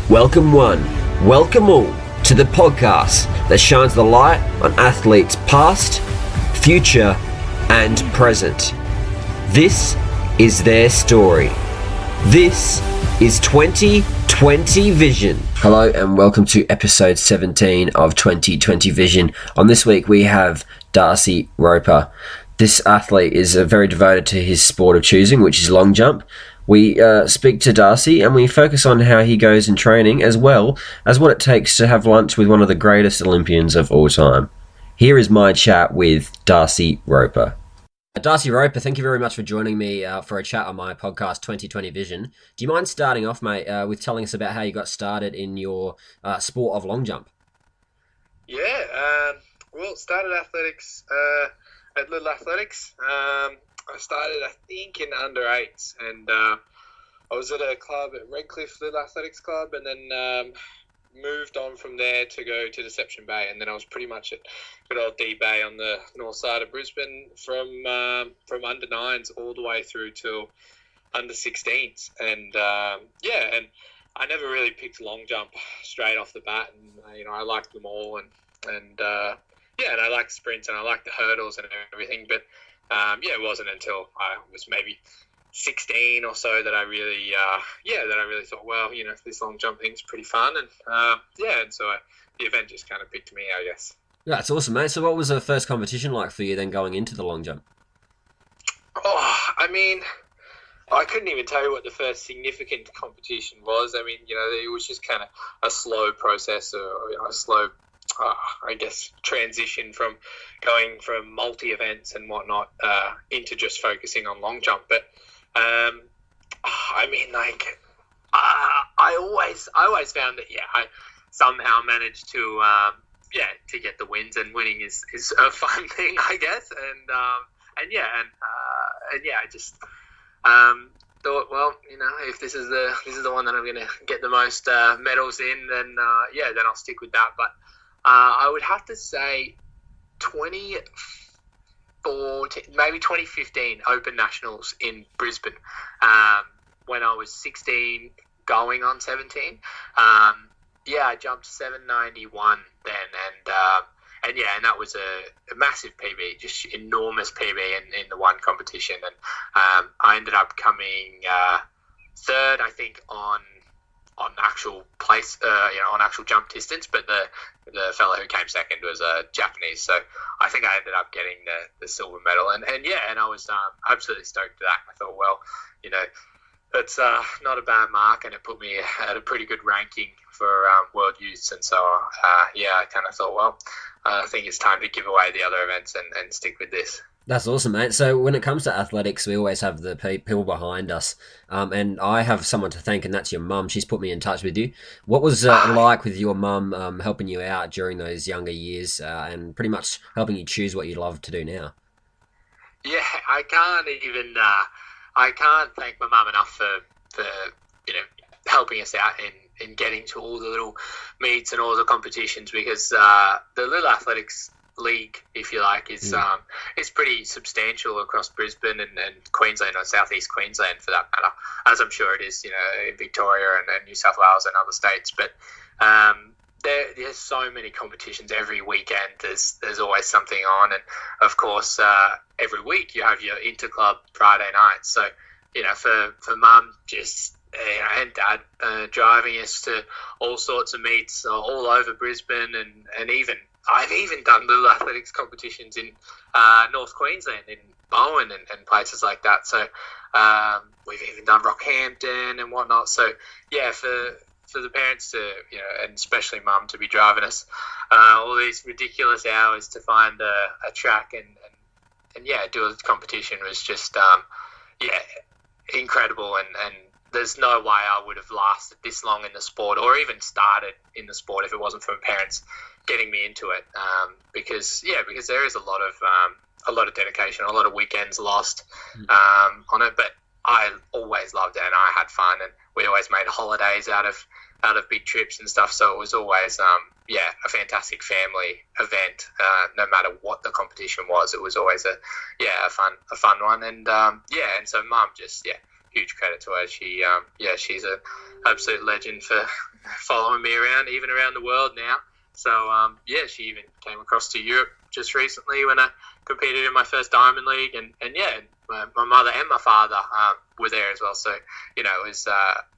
Welcome one, welcome all to the podcast that shines the light on athletes past, future and present. This is their story. This is 2020 Vision. Hello and welcome to episode 17 of 2020 Vision. On this week we have Darcy Roper. This athlete is very devoted to his sport of choosing, which is long jump. We speak to Darcy and we focus on how he goes in training as well as what it takes to have lunch with one of the greatest Olympians of all time. Here is my chat with Darcy Roper. Darcy Roper, thank you very much for joining me for a chat on my podcast 2020 Vision. Do you mind starting off, mate, with telling us about how you got started in your sport of long jump? Yeah, started athletics at Little Athletics. I started, I think, in under 8s, and I was at a club at Redcliffe Little Athletics Club, and then moved on from there to go to Deception Bay, and then I was pretty much at good old D Bay on the north side of Brisbane from under 9s all the way through till under 16s, and and I never really picked long jump straight off the bat, and I liked them all, and I liked sprints and I liked the hurdles and everything, but it wasn't until I was maybe 16 or so that I really thought, well, this long jump thing's pretty fun, and so the event just kind of picked me, I guess. Yeah, that's awesome, mate. So what was the first competition like for you then going into the long jump? I couldn't even tell you what the first significant competition was. It was just kind of a slow process, or a slow transition from going from multi-events and whatnot into just focusing on long jump. But I always found that I somehow managed to get the wins, and winning is a fun thing, I guess. I just thought, well, if this is the one that I'm going to get the most medals in, then I'll stick with that. But I would have to say 2015 Open Nationals in Brisbane, when I was 16 going on 17. I jumped 791 then, and that was a massive PB, just enormous PB in the one competition, and I ended up coming third, I think, on actual place, on actual jump distance, but the fellow who came second was Japanese, so I think I ended up getting the silver medal, and I was absolutely stoked at that. I thought, well, that's not a bad mark, and it put me at a pretty good ranking for World Youths, and so I kind of thought, well, I think it's time to give away the other events and stick with this. That's awesome, mate. So when it comes to athletics, we always have the people behind us, and I have someone to thank, and that's your mum. She's put me in touch with you. What was it like with your mum helping you out during those younger years and pretty much helping you choose what you love to do now? Yeah, I can't thank my mum enough for helping us out in getting to all the little meets and all the competitions, because the Little Athletics League, if you like, is pretty substantial across Brisbane and Queensland, or Southeast Queensland for that matter, as I'm sure it is, in Victoria and New South Wales and other states. But there's so many competitions every weekend. There's always something on, and of course every week you have your interclub Friday nights. So for mum and dad driving us to all sorts of meets all over Brisbane, and I've even done little athletics competitions in North Queensland, in Bowen and places like that. So we've even done Rockhampton and whatnot. So for the parents to, and especially mum, to be driving us all these ridiculous hours to find a track and do a competition was just incredible, and there's no way I would have lasted this long in the sport, or even started in the sport, if it wasn't for my parents getting me into it. Because there is a lot of dedication, a lot of weekends lost on it. But I always loved it, and I had fun, and we always made holidays out of big trips and stuff. So it was always a fantastic family event. No matter what the competition was, it was always a fun one. And and so mum just huge credit to her. She's an absolute legend for following me around, even around the world now. So, she even came across to Europe just recently when I competed in my first Diamond League. And my mother and my father were there as well. So, it was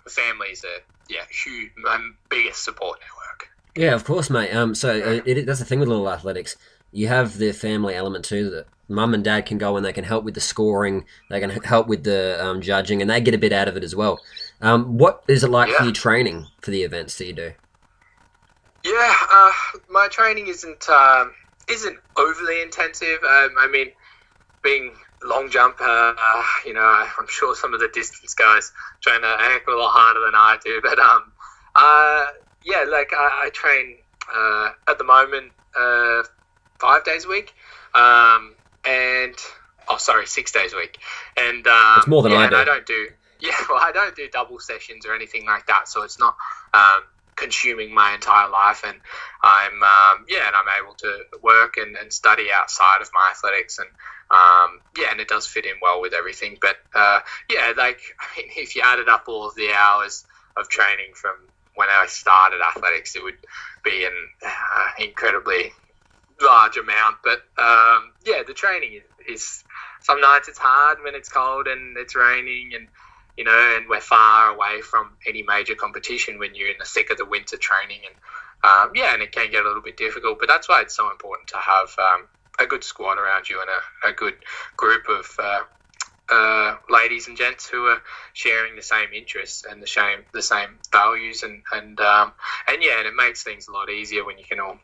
family's huge, my biggest support network. Yeah, of course, mate. That's the thing with little athletics. You have the family element too. That mum and dad can go and they can help with the scoring. They can help with the judging, and they get a bit out of it as well. What is it like for you training for the events that you do? Yeah, my training isn't overly intensive. I mean, being long jump, I'm sure some of the distance guys train a heck of a lot harder than I do. But I train at the moment 5 days a week, 6 days a week, and it's more than I do. And I don't do double sessions or anything like that, so it's not consuming my entire life, and I'm able to work and study outside of my athletics, and and it does fit in well with everything. But if you added up all of the hours of training from when I started athletics, it would be an incredibly large amount. But the training is some nights it's hard when it's cold and it's raining, and and we're far away from any major competition when you're in the thick of the winter training, and it can get a little bit difficult. But that's why it's so important to have a good squad around you and a good group of ladies and gents who are sharing the same interests and the same values, and it makes things a lot easier when you can all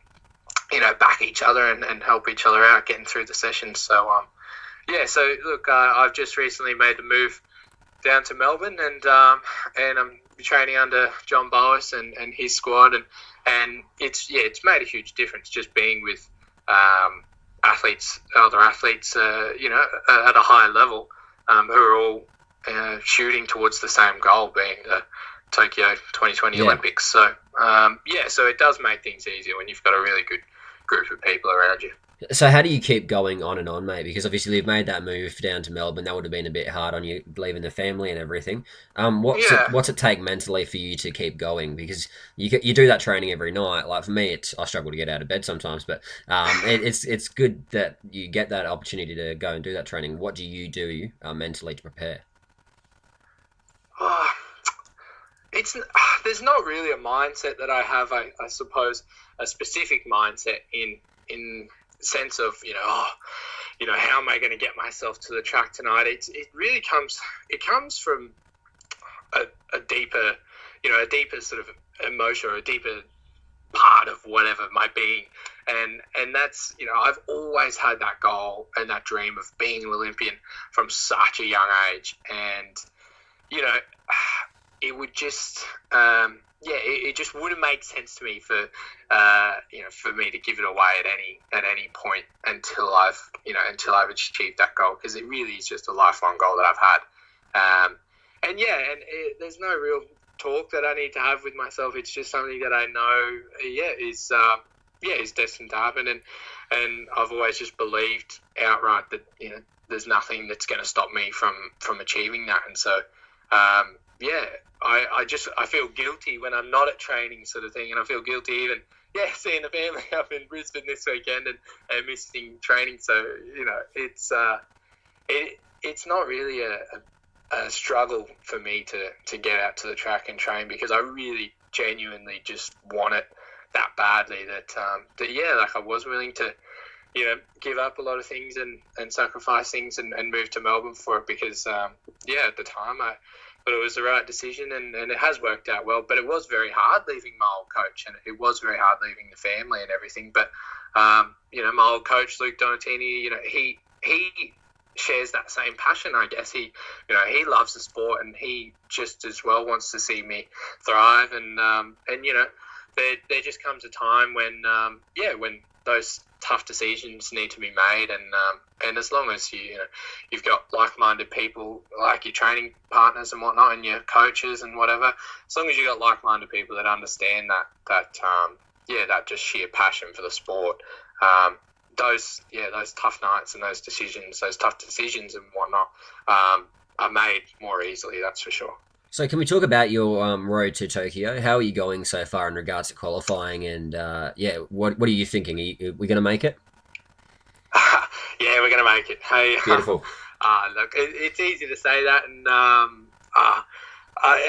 back each other and help each other out getting through the sessions. So look, I've just recently made the move down to Melbourne, and I'm training under John Boas and his squad, and it's made a huge difference just being with other athletes at a high level, who are all shooting towards the same goal, being the Tokyo 2020 Olympics. So so it does make things easier when you've got a really good group of people around you. So how do you keep going on and on, mate? Because obviously you've made that move down to Melbourne. That would have been a bit hard on you, leaving the family and everything. What's it take mentally for you to keep going? Because you do that training every night. Like for me, I struggle to get out of bed sometimes, but it's good that you get that opportunity to go and do that training. What do you do mentally to prepare? There's not really a mindset that I have. I suppose a specific mindset in sense of how am I going to get myself to the track tonight. It really comes from a deeper sort of emotion, or a deeper part of whatever my being, and that's I've always had that goal and that dream of being an Olympian from such a young age, and it would just it just wouldn't make sense to me for me to give it away at any point until I've achieved that goal, because it really is just a lifelong goal that I've had. There's no real talk that I need to have with myself. It's just something that I know is destined to happen, and I've always just believed outright that there's nothing that's going to stop me from achieving that. And so I feel guilty when I'm not at training, sort of thing, and I feel guilty even seeing the family up in Brisbane this weekend and missing training. So it's not really a struggle for me to get out to the track and train, because I really genuinely just want it that badly that I was willing to give up a lot of things and sacrifice things and move to Melbourne for it, because at the time I thought it was the right decision, and it has worked out well. But it was very hard leaving my old coach, and it was very hard leaving the family and everything. But my old coach Luke Donatini, he shares that same passion, I guess. He loves the sport, and he just as well wants to see me thrive. And there just comes a time when those tough decisions need to be made, and as long as you've got like-minded people, like your training partners and whatnot, and your coaches and whatever, as long as you've got like-minded people that understand that just sheer passion for the sport, those tough nights and those tough decisions and whatnot, are made more easily. That's for sure. So can we talk about your road to Tokyo? How are you going so far in regards to qualifying? And what are you thinking? Are we going to make it? Yeah, we're going to make it. Hey, Beautiful. look, it's easy to say that, and I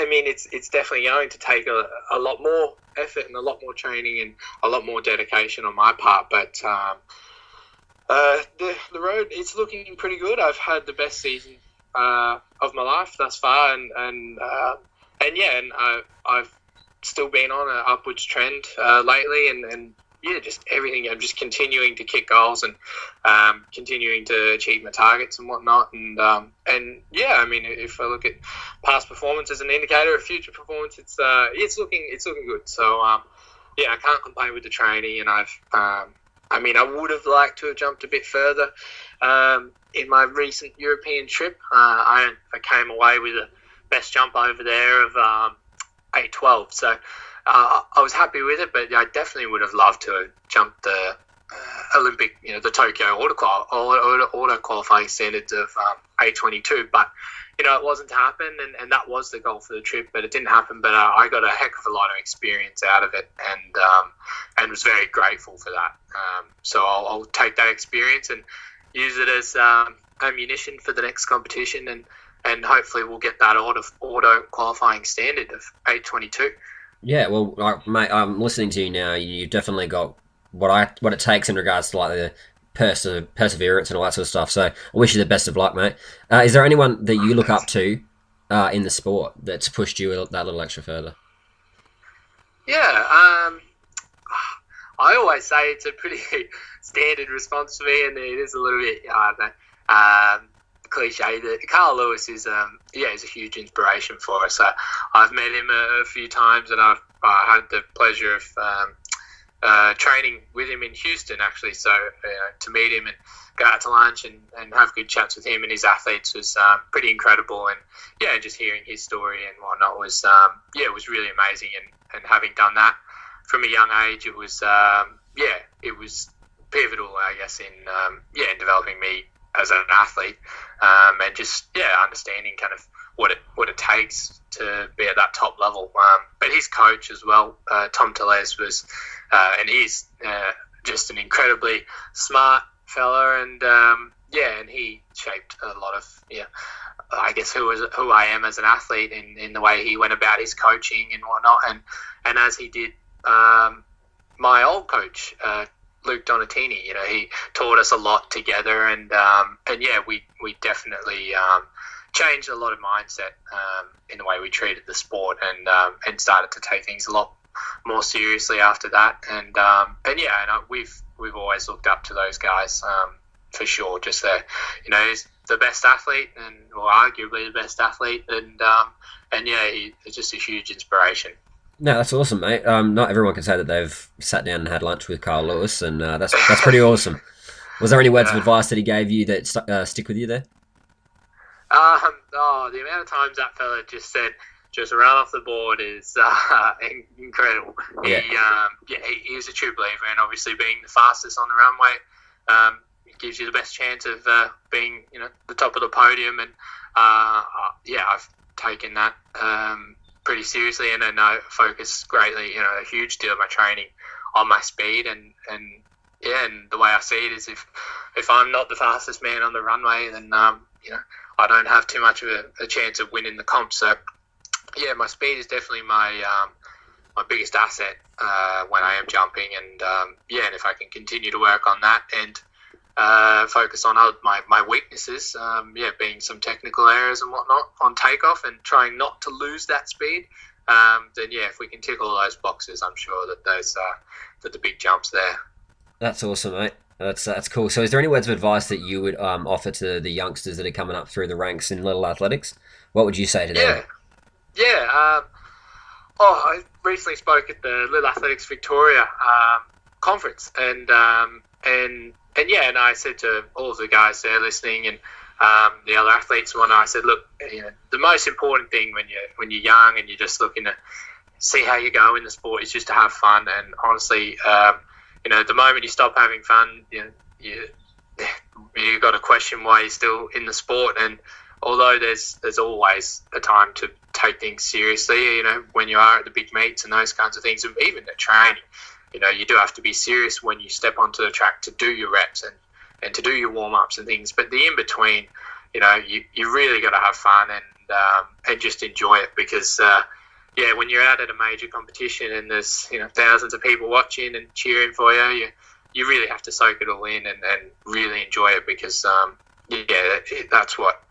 mean, it's definitely going to take a lot more effort and a lot more training and a lot more dedication on my part. But the road, it's looking pretty good. I've had the best season of my life thus far, and I've still been on an upwards trend lately, and yeah, just everything. I'm just continuing to kick goals and continuing to achieve my targets and whatnot. And yeah, I mean, if I look at past performance as an indicator of future performance, it's looking good. So yeah, I can't complain with the training, and I mean, I would have liked to have jumped a bit further in my recent European trip. I came away with a best jump over there of 8:12. So I was happy with it, but I definitely would have loved to have jumped the Olympic, the Tokyo auto qualifying standards of 8:22. But it wasn't to happen, and that was the goal for the trip, but it didn't happen. But I got a heck of a lot of experience out of it, and was very grateful for that. So I'll take that experience and use it as ammunition for the next competition, and hopefully we'll get that auto qualifying standard of 8:22. Yeah, well, mate, I'm listening to you now. You definitely got what it takes in regards to like the perseverance and all that sort of stuff. So I wish you the best of luck, mate. Is there anyone that you look up to in the sport that's pushed you that little extra further? Yeah, I always say it's a pretty standard response to me, and it is a little bit cliche that Carl Lewis is he's a huge inspiration for us. I've met him a few times, and I've had the pleasure of training with him in Houston, actually. So to meet him and go out to lunch and have good chats with him and his athletes was pretty incredible. And yeah, just hearing his story and whatnot was it was really amazing. And having done that from a young age, it was it was pivotal, I guess, in developing me as an athlete, and just understanding kind of what it takes to be at that top level. But his coach as well, Tom Tellez, was and he's just an incredibly smart fella, and and he shaped a lot of I guess who I am as an athlete in the way he went about his coaching and whatnot, and as he did my old coach, Luke Donatini. He taught us a lot together, and we definitely changed a lot of mindset in the way we treated the sport, and started to take things a lot more seriously after that. And we've always looked up to those guys for sure. Just he's the best athlete, or arguably the best athlete, and he's just a huge inspiration. No, that's awesome, mate. Not everyone can say that they've sat down and had lunch with Carl Lewis, and that's pretty awesome. Was there any words of advice that he gave you that stick with you there? The amount of times that fella just said, "Just run off the board" is incredible. Yeah. He was a true believer, and obviously being the fastest on the runway gives you the best chance of being, the top of the podium. And I've taken that pretty seriously, and then I focus greatly, a huge deal of my training on my speed, and the way I see it is if I'm not the fastest man on the runway, then I don't have too much of a chance of winning the comp. So my speed is definitely my biggest asset when I am jumping, and and if I can continue to work on that and focus on my weaknesses, being some technical errors and whatnot on takeoff, and trying not to lose that speed, then if we can tick all those boxes, I'm sure that that the big jumps there. That's awesome, mate. That's cool. So is there any words of advice that you would offer to the youngsters that are coming up through the ranks in little athletics? What would you say to them? I recently spoke at the Little Athletics Victoria conference, and I said to all of the guys there listening, and the other athletes and whatnot, I said, look, the most important thing when you're young and you're just looking to see how you go in the sport is just to have fun. And honestly, the moment you stop having fun, you got to question why you're still in the sport. And although there's always a time to take things seriously, you know, when you are at the big meets and those kinds of things, and even the training, you know, you do have to be serious when you step onto the track to do your reps and to do your warm-ups and things. But the in-between, you know, you really got to have fun and just enjoy it, because when you're out at a major competition and there's, you know, thousands of people watching and cheering for you, you really have to soak it all in and really enjoy it, because that's what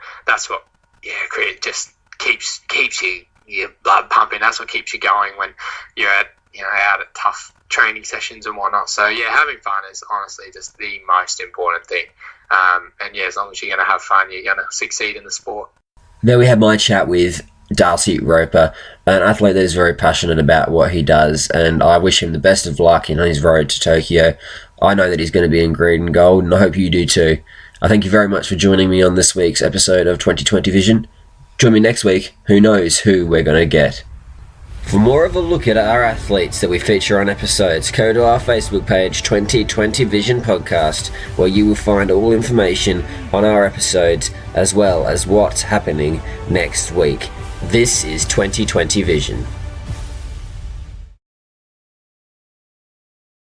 just keeps your blood pumping. That's what keeps you going when you're out at tough training sessions and whatnot. So having fun is honestly just the most important thing. As long as you're going to have fun, you're going to succeed in the sport. There we have my chat with Darcy Roper, an athlete that is very passionate about what he does, and I wish him the best of luck in his road to Tokyo. I know that he's going to be in green and gold, and I hope you do too. I thank you very much for joining me on this week's episode of 2020 Vision. Join me next week. Who knows who we're going to get. For more of a look at our athletes that we feature on episodes, go to our Facebook page, 2020 Vision Podcast, where you will find all information on our episodes as well as what's happening next week. This is 2020 Vision.